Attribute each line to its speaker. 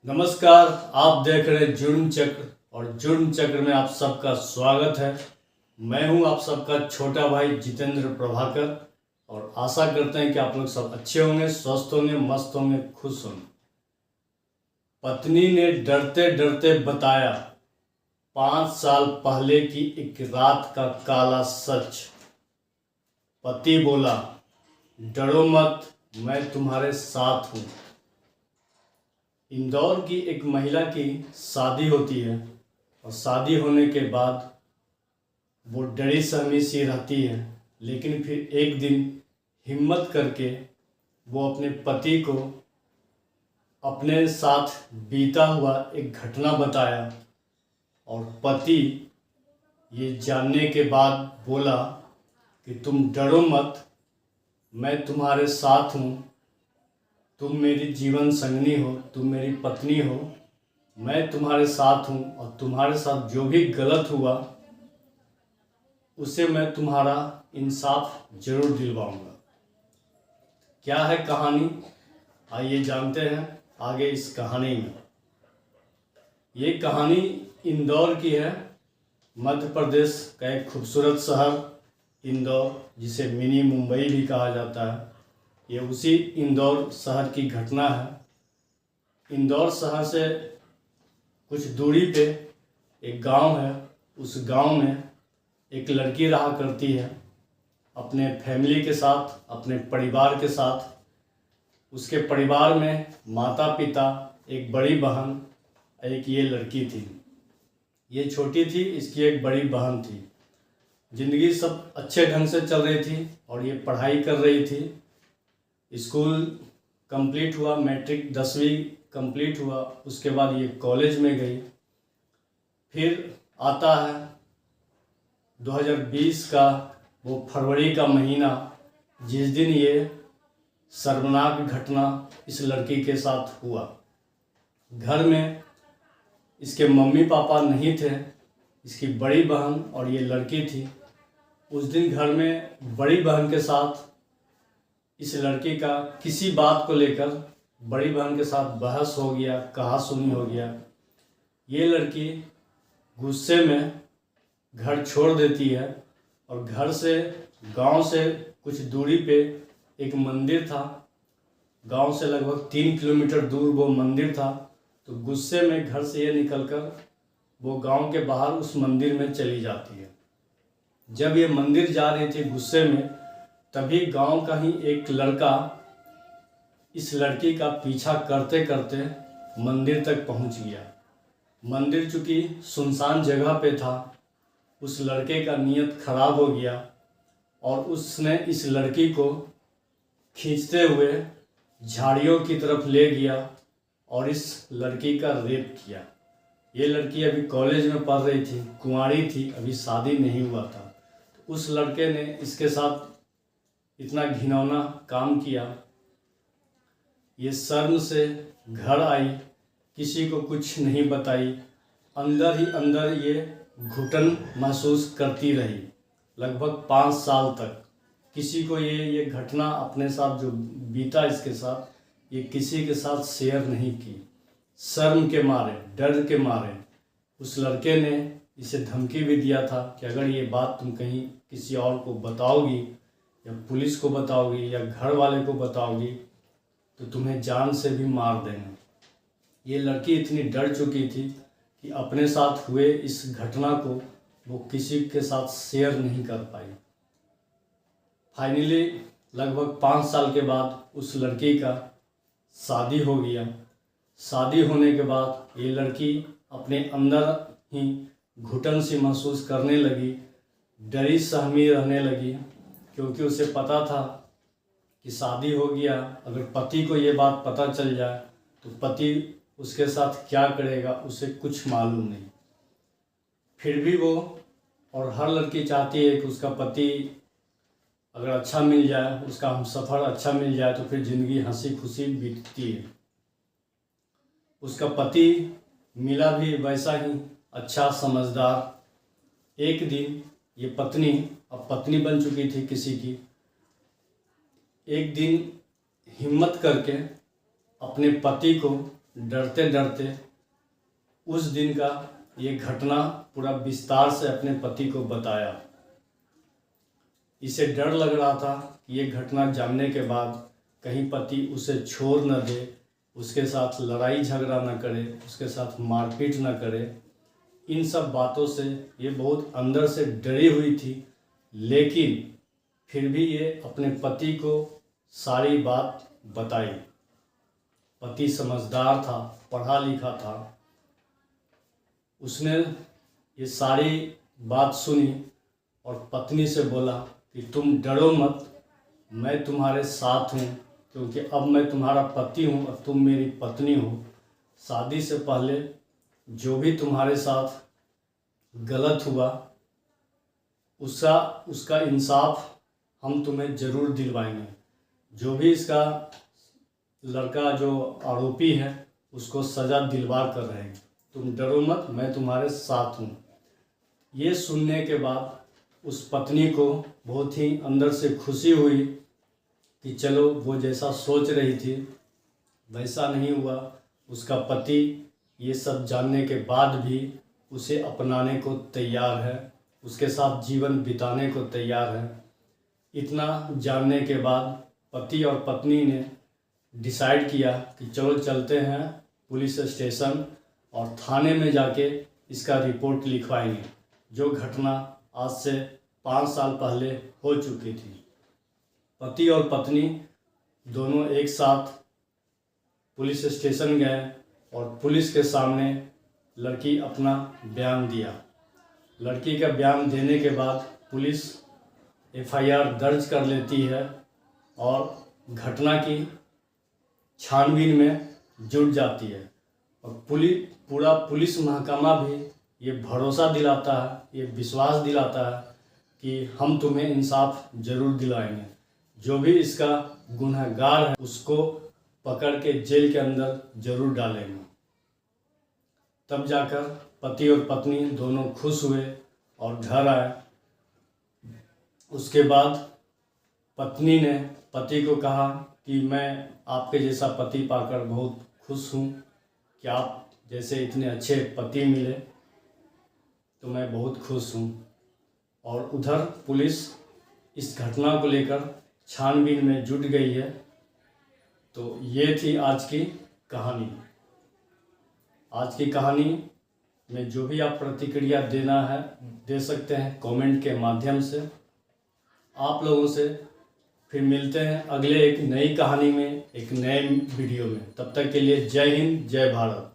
Speaker 1: नमस्कार। आप देख रहे हैं जुर्म चक्र और जुर्म चक्र में आप सबका स्वागत है। मैं हूं आप सबका छोटा भाई जितेंद्र प्रभाकर और आशा करते हैं कि आप लोग सब अच्छे होंगे, स्वस्थ होंगे, मस्त होंगे, खुश होंगे। पत्नी ने डरते डरते बताया 5 साल पहले की एक रात का काला सच। पति बोला, डरो मत, मैं तुम्हारे साथ हूँ। इंदौर की एक महिला की शादी होती है और शादी होने के बाद वो डरी सहमी सी रहती है, लेकिन फिर एक दिन हिम्मत करके वो अपने पति को अपने साथ बीता हुआ एक घटना बताया और पति ये जानने के बाद बोला कि तुम डरो मत, मैं तुम्हारे साथ हूँ, तुम मेरी जीवन संगनी हो, तुम मेरी पत्नी हो, मैं तुम्हारे साथ हूँ और तुम्हारे साथ जो भी गलत हुआ उसे मैं तुम्हारा इंसाफ जरूर दिलवाऊंगा। क्या है कहानी, आइए जानते हैं आगे इस कहानी में। ये कहानी इंदौर की है, मध्य प्रदेश का एक खूबसूरत शहर इंदौर, जिसे मिनी मुंबई भी कहा जाता है। ये उसी इंदौर शहर की घटना है। इंदौर शहर से कुछ दूरी पे एक गांव है। उस गांव में एक लड़की रहा करती है अपने फैमिली के साथ, अपने परिवार के साथ। उसके परिवार में माता पिता, एक बड़ी बहन, एक ये लड़की थी। ये छोटी थी, इसकी एक बड़ी बहन थी। ज़िंदगी सब अच्छे ढंग से चल रही थी और ये पढ़ाई कर रही थी। स्कूल कंप्लीट हुआ, मैट्रिक 10वीं कंप्लीट हुआ, उसके बाद ये कॉलेज में गई। फिर आता है 2020 का वो फरवरी का महीना, जिस दिन ये शर्मनाक घटना इस लड़की के साथ हुआ। घर में इसके मम्मी पापा नहीं थे, इसकी बड़ी बहन और ये लड़की थी। उस दिन घर में बड़ी बहन के साथ इस लड़की का किसी बात को लेकर बड़ी बहन के साथ बहस हो गया, कहा सुनी हो गया। ये लड़की गुस्से में घर छोड़ देती है और घर से, गांव से कुछ दूरी पे एक मंदिर था। गांव से लगभग 3 किलोमीटर दूर वो मंदिर था। तो गुस्से में घर से ये निकलकर वो गांव के बाहर उस मंदिर में चली जाती है। जब ये मंदिर जा रही थी गुस्से में, तभी गांव का ही एक लड़का इस लड़की का पीछा करते करते मंदिर तक पहुंच गया। मंदिर चूँकि सुनसान जगह पे था, उस लड़के का नीयत खराब हो गया और उसने इस लड़की को खींचते हुए झाड़ियों की तरफ ले गया और इस लड़की का रेप किया। ये लड़की अभी कॉलेज में पढ़ रही थी, कुंवारी थी, अभी शादी नहीं हुआ था। तो उस लड़के ने इसके साथ इतना घिनौना काम किया। ये शर्म से घर आई, किसी को कुछ नहीं बताई, अंदर ही अंदर ये घुटन महसूस करती रही लगभग 5 साल तक। किसी को ये घटना अपने साथ जो बीता इसके साथ, ये किसी के साथ शेयर नहीं की। शर्म के मारे, डर के मारे उस लड़के ने इसे धमकी भी दिया था कि अगर ये बात तुम कहीं किसी और को बताओगी या पुलिस को बताओगी या घर वाले को बताओगी तो तुम्हें जान से भी मार देंगे। ये लड़की इतनी डर चुकी थी कि अपने साथ हुए इस घटना को वो किसी के साथ शेयर नहीं कर पाई। फाइनली लगभग 5 साल के बाद उस लड़की का शादी हो गया। शादी होने के बाद ये लड़की अपने अंदर ही घुटन सी महसूस करने लगी, डरी सहमी रहने लगी, क्योंकि उसे पता था कि शादी हो गया, अगर पति को ये बात पता चल जाए तो पति उसके साथ क्या करेगा उसे कुछ मालूम नहीं। फिर भी वो, और हर लड़की चाहती है कि उसका पति अगर अच्छा मिल जाए, उसका हमसफ़र अच्छा मिल जाए तो फिर ज़िंदगी हंसी खुशी बीतती है। उसका पति मिला भी वैसा ही अच्छा, समझदार। एक दिन ये पत्नी, अब पत्नी बन चुकी थी किसी की, एक दिन हिम्मत करके अपने पति को डरते डरते उस दिन का ये घटना पूरा विस्तार से अपने पति को बताया। इसे डर लग रहा था कि ये घटना जानने के बाद कहीं पति उसे छोड़ न दे, उसके साथ लड़ाई झगड़ा न करे, उसके साथ मारपीट न करे। इन सब बातों से ये बहुत अंदर से डरी हुई थी, लेकिन फिर भी ये अपने पति को सारी बात बताई। पति समझदार था, पढ़ा लिखा था। उसने ये सारी बात सुनी और पत्नी से बोला कि तुम डरो मत, मैं तुम्हारे साथ हूँ, क्योंकि अब मैं तुम्हारा पति हूँ और तुम मेरी पत्नी हो। शादी से पहले जो भी तुम्हारे साथ गलत हुआ उसका इंसाफ हम तुम्हें ज़रूर दिलवाएंगे। जो भी इसका लड़का जो आरोपी है उसको सज़ा दिलवा कर रहेंगे। तुम डरो मत, मैं तुम्हारे साथ हूँ। ये सुनने के बाद उस पत्नी को बहुत ही अंदर से खुशी हुई कि चलो वो जैसा सोच रही थी वैसा नहीं हुआ। उसका पति ये सब जानने के बाद भी उसे अपनाने को तैयार है, उसके साथ जीवन बिताने को तैयार है। इतना जानने के बाद पति और पत्नी ने डिसाइड किया कि चलो चलते हैं पुलिस स्टेशन और थाने में जाके इसका रिपोर्ट लिखवाएंगे, जो घटना आज से 5 साल पहले हो चुकी थी। पति और पत्नी दोनों एक साथ पुलिस स्टेशन गए और पुलिस के सामने लड़की अपना बयान दिया। लड़की का बयान देने के बाद पुलिस FIR दर्ज कर लेती है और घटना की छानबीन में जुट जाती है। और पूरा पुलिस महकमा भी ये भरोसा दिलाता है, ये विश्वास दिलाता है कि हम तुम्हें इंसाफ ज़रूर दिलाएंगे। जो भी इसका गुनहगार है उसको पकड़ के जेल के अंदर ज़रूर डालेंगे। तब जाकर पति और पत्नी दोनों खुश हुए और घर आए। उसके बाद पत्नी ने पति को कहा कि मैं आपके जैसा पति पाकर बहुत खुश हूँ कि आप जैसे इतने अच्छे पति मिले, तो मैं बहुत खुश हूँ। और उधर पुलिस इस घटना को लेकर छानबीन में जुट गई है। तो ये थी आज की कहानी। आज की कहानी में जो भी आप प्रतिक्रिया देना है दे सकते हैं कमेंट के माध्यम से। आप लोगों से फिर मिलते हैं अगले एक नई कहानी में, एक नए वीडियो में। तब तक के लिए जय हिंद, जय भारत।